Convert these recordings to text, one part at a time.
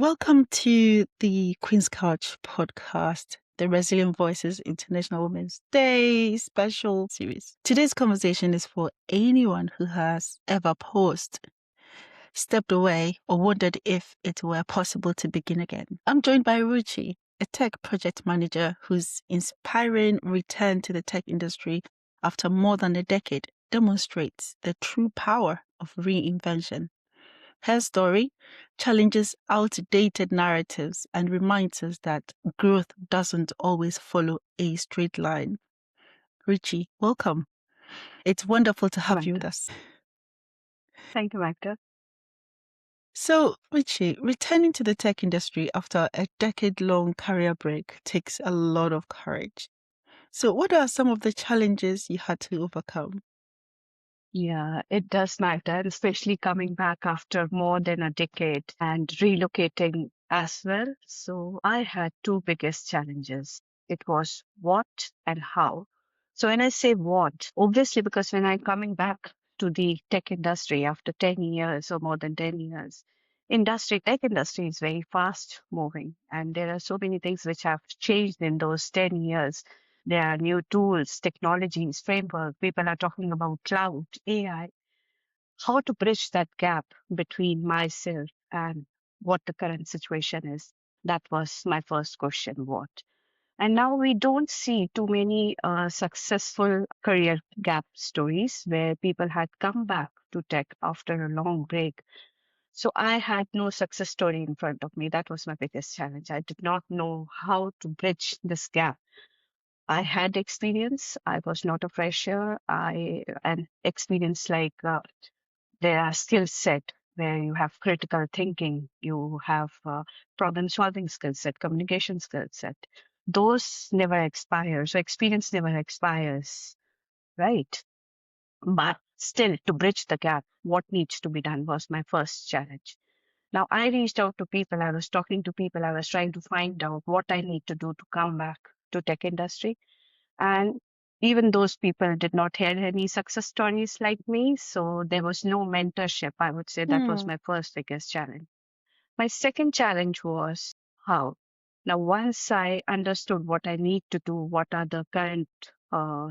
Welcome to the Queen's Couch podcast, the Resilient Voices International Women's Day special series. Today's conversation is for anyone who has ever paused, stepped away, or wondered if it were possible to begin again. I'm joined by Ruchi, a tech project manager whose inspiring return to the tech industry after more than a decade demonstrates the true power of reinvention. Her story challenges outdated narratives and reminds us that growth doesn't always follow a straight line. Ruchi, welcome. It's wonderful to have you with us. Thank you, Magda. So, Ruchi, returning to the tech industry after a decade-long career break takes a lot of courage. So, what are some of the challenges you had to overcome? Yeah, it does matter, and especially coming back after more than a decade and relocating as well. So I had two biggest challenges. It was what and how. So when I say what, obviously because when I'm coming back to the tech industry after 10 years or more than 10 years, tech industry is very fast moving, and there are so many things which have changed in those 10 years. There are new tools, technologies, framework. People are talking about cloud, AI. How to bridge that gap between myself and what the current situation is? That was my first question. What? And now we don't see too many successful career gap stories where people had come back to tech after a long break. So I had no success story in front of me. That was my biggest challenge. I did not know how to bridge this gap. I had experience. I was not a fresher. I an experience like there are skill set where you have critical thinking, you have problem solving skill set, communication skill set. Those never expire. So experience never expires, right? But still, to bridge the gap, what needs to be done was my first challenge. Now I reached out to people. I was talking to people. I was trying to find out what I need to do to come back to tech industry, and even those people did not hear any success stories like me. So there was no mentorship. I would say that was my first biggest challenge. My second challenge was how. Now, once I understood what I need to do, what are the current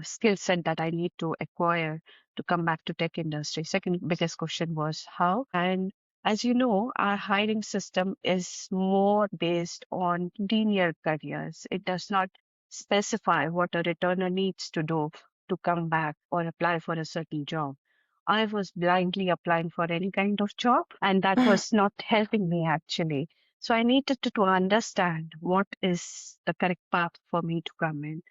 skill set that I need to acquire to come back to tech industry. Second biggest question was how. And as you know, our hiring system is more based on linear careers. It does not specify what a returner needs to do to come back or apply for a certain job. I was blindly applying for any kind of job, and that was not helping me actually. So I needed to understand what is the correct path for me to come in.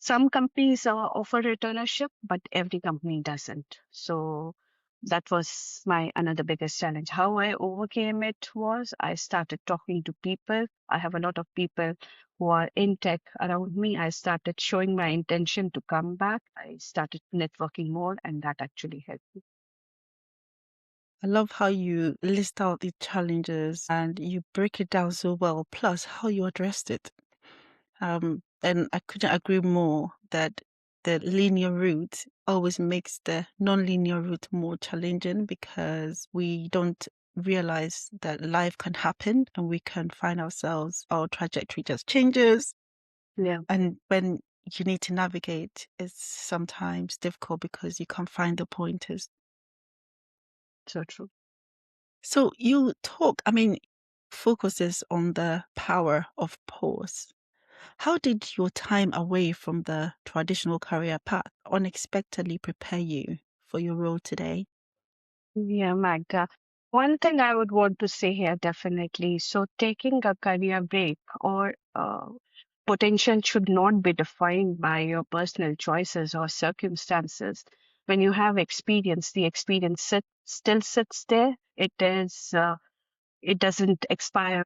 Some companies offer returnership, but every company doesn't. So that was my another biggest challenge. How I overcame it was I started talking to people. I have a lot of people who are in tech around me. I started showing my intention to come back. I started networking more, and that actually helped me. I love how you list out the challenges and you break it down so well, plus how you addressed it. And I couldn't agree more that the linear route always makes the non-linear route more challenging because we don't realize that life can happen and we can find ourselves, our trajectory just changes. Yeah, And when you need to navigate, it's sometimes difficult because you can't find the pointers. so true. So you focuses on the power of pause. How did your time away from the traditional career path unexpectedly prepare you for your role today? Yeah, Magda. One thing I would want to say here definitely. So taking a career break or potential should not be defined by your personal choices or circumstances. When you have experience, the experience still sits there. It doesn't expire.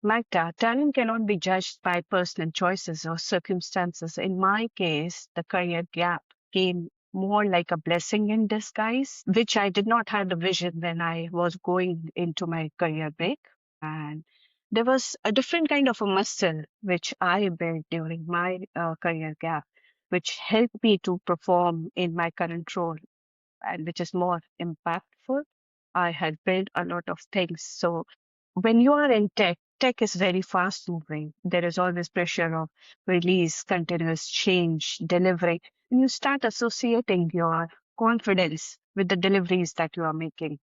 Magda, talent cannot be judged by personal choices or circumstances. In my case, the career gap came more like a blessing in disguise, which I did not have the vision when I was going into my career break. And there was a different kind of a muscle which I built during my career gap, which helped me to perform in my current role and which is more impactful. I had built a lot of things. So when you are in tech, tech is very fast moving. There is always pressure of release, continuous change, delivery. And you start associating your confidence with the deliveries that you are making.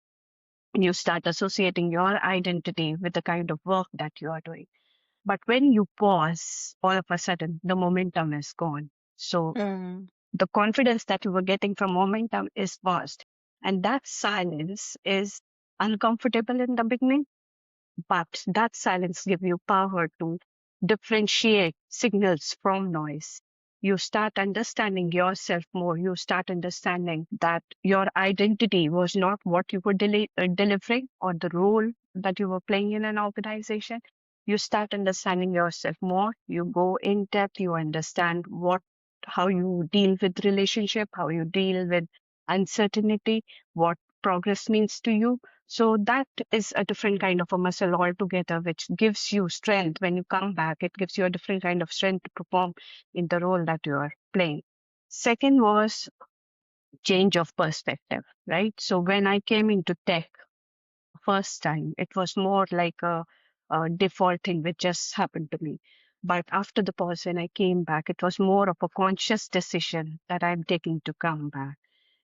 And you start associating your identity with the kind of work that you are doing. But when you pause, all of a sudden the momentum is gone. So Mm. the confidence that you were getting from momentum is paused. And that silence is uncomfortable in the beginning, but that silence gives you power to differentiate signals from noise. You start understanding yourself more. You start understanding that your identity was not what you were delivering or the role that you were playing in an organization. You start understanding yourself more. You go in depth. You understand how you deal with relationship, how you deal with uncertainty, what progress means to you. So that is a different kind of a muscle altogether, which gives you strength when you come back. It gives you a different kind of strength to perform in the role that you are playing. Second was change of perspective, right? So when I came into tech first time, it was more like a default thing which just happened to me. But after the pause, when I came back, it was more of a conscious decision that I'm taking to come back.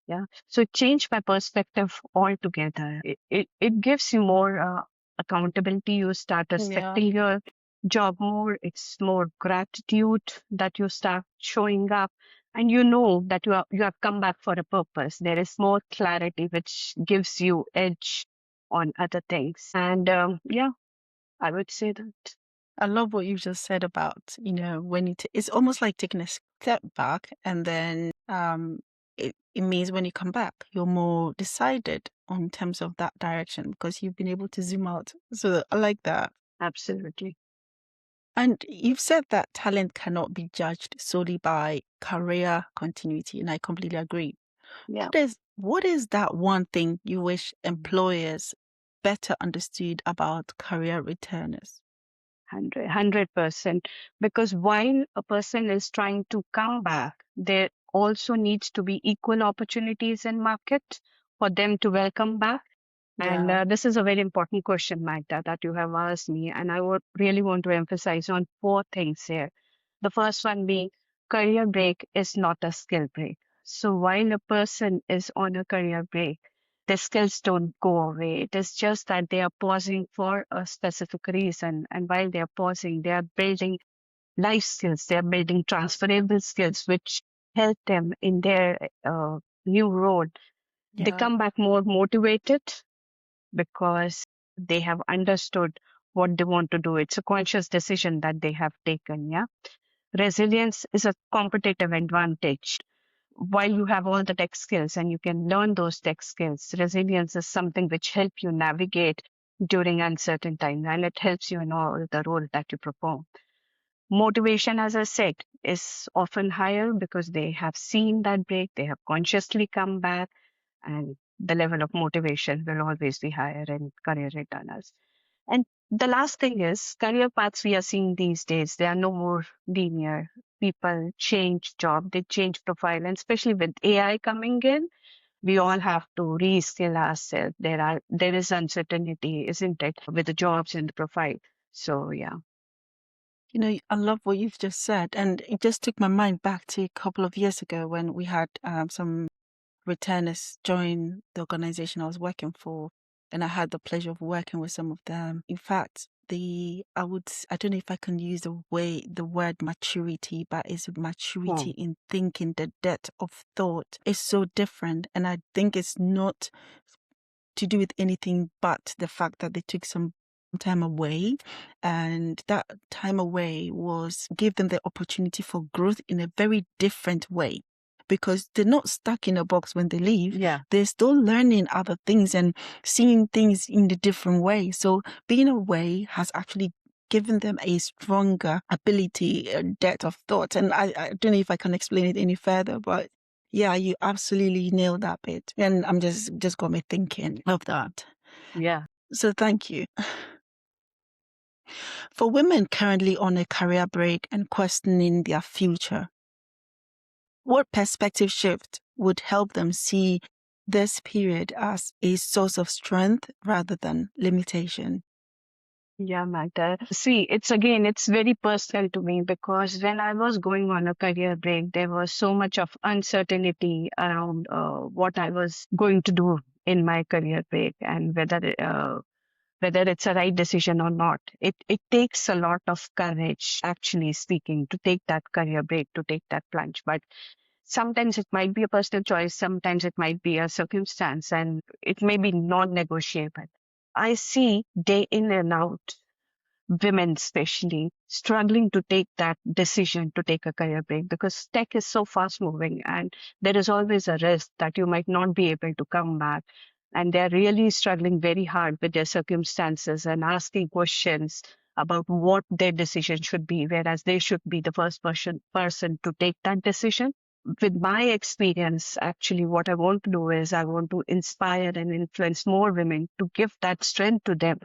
Yeah. So it changed my perspective altogether. It gives you more accountability. You start Yeah. respecting your job more. It's more gratitude that you start showing up. And you know that you have come back for a purpose. There is more clarity, which gives you edge on other things. And yeah, I would say that. I love what you just said about, when it's almost like taking a step back and then it means when you come back, you're more decided on terms of that direction because you've been able to zoom out. So I like that. Absolutely. And you've said that talent cannot be judged solely by career continuity, and I completely agree. Yeah. What is that one thing you wish employers better understood about career returners? 100%. Because while a person is trying to come back, there also needs to be equal opportunities in market for them to welcome back. And Yeah. this is a very important question, Magda, that you have asked me. And I would really want to emphasize on four things here. The first one being career break is not a skill break. So while a person is on a career break, the skills don't go away. It is just that they are pausing for a specific reason. And while they are pausing, they are building life skills, they are building transferable skills, which help them in their new role. They Yeah. come back more motivated because they have understood what they want to do. It's a conscious decision that they have taken. Yeah. Resilience is a competitive advantage. While you have all the tech skills and you can learn those tech skills, resilience is something which help you navigate during uncertain times, and it helps you in all the role that you perform. Motivation, as I said, is often higher because they have seen that break, they have consciously come back, and the level of motivation will always be higher in career returners. And the last thing is career paths we are seeing these days, they are no more linear. People change job, they change profile, and especially with AI coming in, we all have to reskill ourselves. There is uncertainty, isn't it, with the jobs and the profile. So yeah. I love what you've just said. And it just took my mind back to a couple of years ago when we had some returners join the organization I was working for. And I had the pleasure of working with some of them. In fact, I don't know if I can use the word maturity, but it's maturity Hmm. in thinking. The depth of thought is so different. And I think it's not to do with anything but the fact that they took some time away, and that time away was give them the opportunity for growth in a very different way, because they're not stuck in a box when they leave. Yeah. They're still learning other things and seeing things in a different way. So being away has actually given them a stronger ability, a depth of thought. And I don't know if I can explain it any further, but yeah, you absolutely nailed that bit. And I'm just got me thinking of that. Yeah. So thank you. For women currently on a career break and questioning their future, what perspective shift would help them see this period as a source of strength rather than limitation? Yeah, Magda. See, it's very personal to me because when I was going on a career break, there was so much of uncertainty around what I was going to do in my career break and whether it's a right decision or not. It takes a lot of courage, actually speaking, to take that career break, to take that plunge. But sometimes it might be a personal choice, sometimes it might be a circumstance, and it may be non-negotiable. I see day in and out women especially struggling to take that decision to take a career break because tech is so fast moving and there is always a risk that you might not be able to come back, and they're really struggling very hard with their circumstances and asking questions about what their decision should be, whereas they should be the first person to take that decision. With my experience, actually, what I want to do is I want to inspire and influence more women to give that strength to them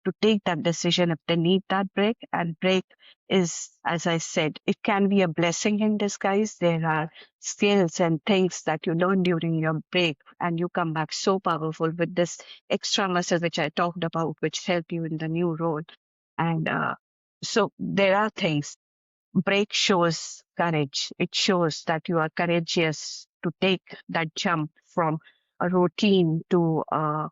to take that decision if they need that break. And break is, as I said, it can be a blessing in disguise. There are skills and things that you learn during your break, and you come back so powerful with this extra muscle, which I talked about, which help you in the new role. And so there are things. Break shows courage. It shows that you are courageous to take that jump from a routine to a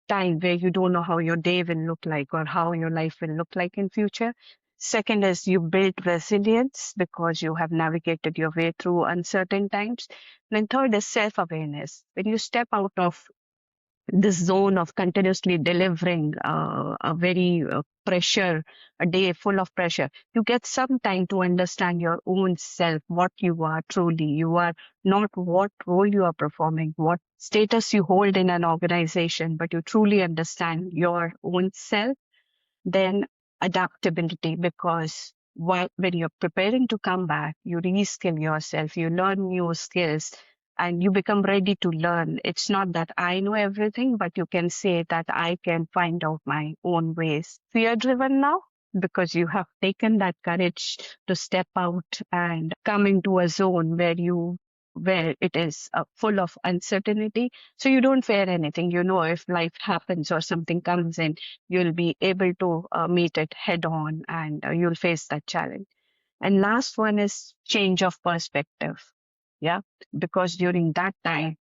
time where you don't know how your day will look like or how your life will look like in future. Second is you build resilience because you have navigated your way through uncertain times. And then third is self-awareness. When you step out of this zone of continuously delivering a very pressure, a day full of pressure, you get some time to understand your own self, what you are truly. You are not what role you are performing, what status you hold in an organization, but you truly understand your own self. Then adaptability, because when you're preparing to come back, you reskill yourself, you learn new skills, and you become ready to learn. It's not that I know everything, but you can say that I can find out my own ways. Fear driven now, because you have taken that courage to step out and come into a zone where it is full of uncertainty. So you don't fear anything. You know, if life happens or something comes in, you'll be able to meet it head on, and you'll face that challenge. And last one is change of perspective. Yeah, because during that time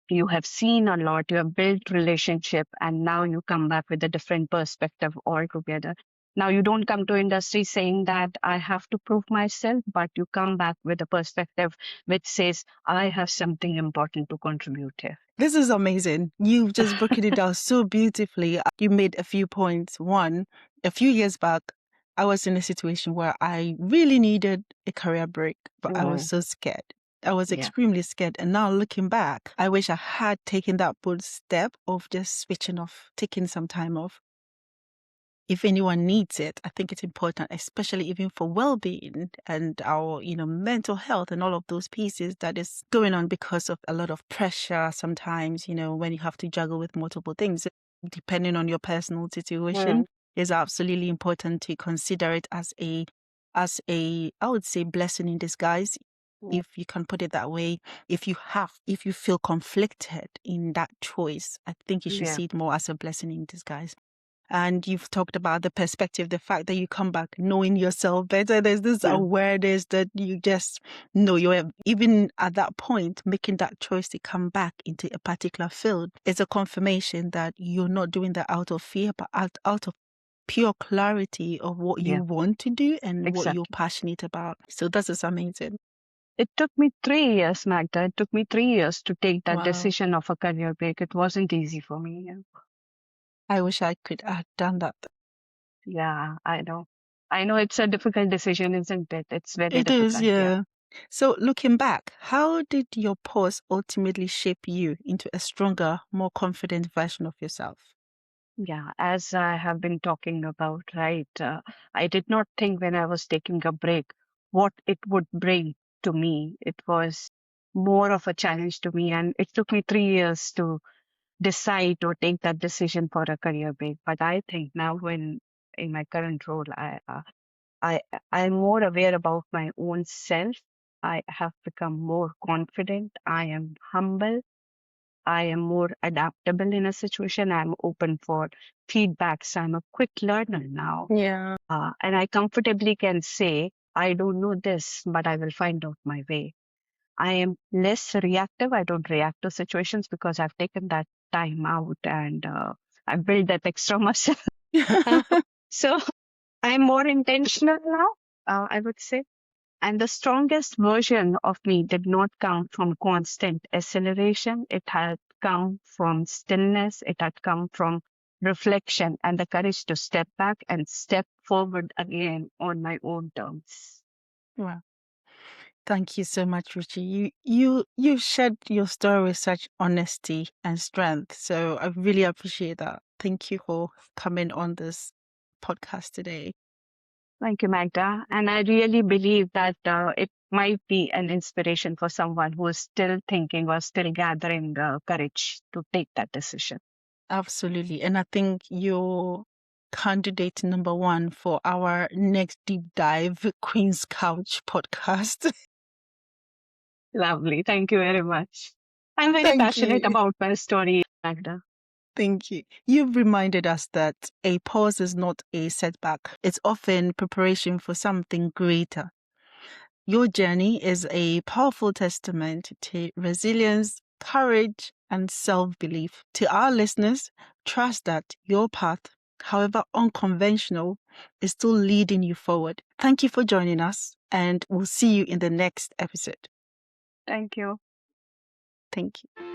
you have seen a lot, you have built relationship, and now you come back with a different perspective altogether. Now you don't come to industry saying that I have to prove myself, but you come back with a perspective which says I have something important to contribute here. This is amazing. You've just broken it down so beautifully. You made a few points. One, a few years back, I was in a situation where I really needed a career break, but I was Mm, so scared. I was yeah. extremely scared. And now looking back, I wish I had taken that bold step of just switching off, taking some time off. If anyone needs it, I think it's important, especially even for well-being and our, mental health and all of those pieces that is going on because of a lot of pressure sometimes, when you have to juggle with multiple things, depending on your personal situation, Mm, is absolutely important to consider it as a, I would say, blessing in disguise. mm, If you can put it that way, if you feel conflicted in that choice, I think you should yeah. see it more as a blessing in disguise. And you've talked about the perspective, the fact that you come back knowing yourself better. There's this Mm, awareness that you just know you're, even at that point, making that choice to come back into a particular field. It's a confirmation that you're not doing that out of fear, but out of pure clarity of what you yeah. want to do and what you're Exactly. passionate about. So this is amazing. It took me 3 years, Magda. It took me 3 years to take that Wow. decision of a career break. It wasn't easy for me. Yeah, I wish I could have done that. yeah, I know. I know it's a difficult decision, isn't it? It's very It is, difficult. Yeah. yeah. So looking back, how did your pause ultimately shape you into a stronger, more confident version of yourself? Yeah. As I have been talking about, right? I did not think when I was taking a break what it would bring to me. It was more of a challenge to me. And it took me 3 years to decide or take that decision for a career break. But I think now, when in my current role, I I'm more aware about my own self. I have become more confident. I am humble. I am more adaptable in a situation. I'm open for feedbacks. I'm a quick learner now. Yeah. And I comfortably can say, I don't know this, but I will find out my way. I am less reactive. I don't react to situations because I've taken that time out and I've built that extra muscle. So I'm more intentional now, I would say. And the strongest version of me did not come from constant acceleration. It had come from stillness. It had come from reflection and the courage to step back and step forward again on my own terms. Wow. Thank you so much, Ruchi. You shared your story with such honesty and strength. So I really appreciate that. Thank you for coming on this podcast today. Thank you, Magda. And I really believe that it might be an inspiration for someone who is still thinking or still gathering courage to take that decision. Absolutely. And I think you're candidate number one for our next deep dive Queen's Couch podcast. Lovely. Thank you very much. I'm very Thank passionate you. about my story, Magda. Thank you. You've reminded us that a pause is not a setback. It's often preparation for something greater. Your journey is a powerful testament to resilience, courage, and self-belief. To our listeners, trust that your path, however unconventional, is still leading you forward. Thank you for joining us, and we'll see you in the next episode. Thank you. Thank you.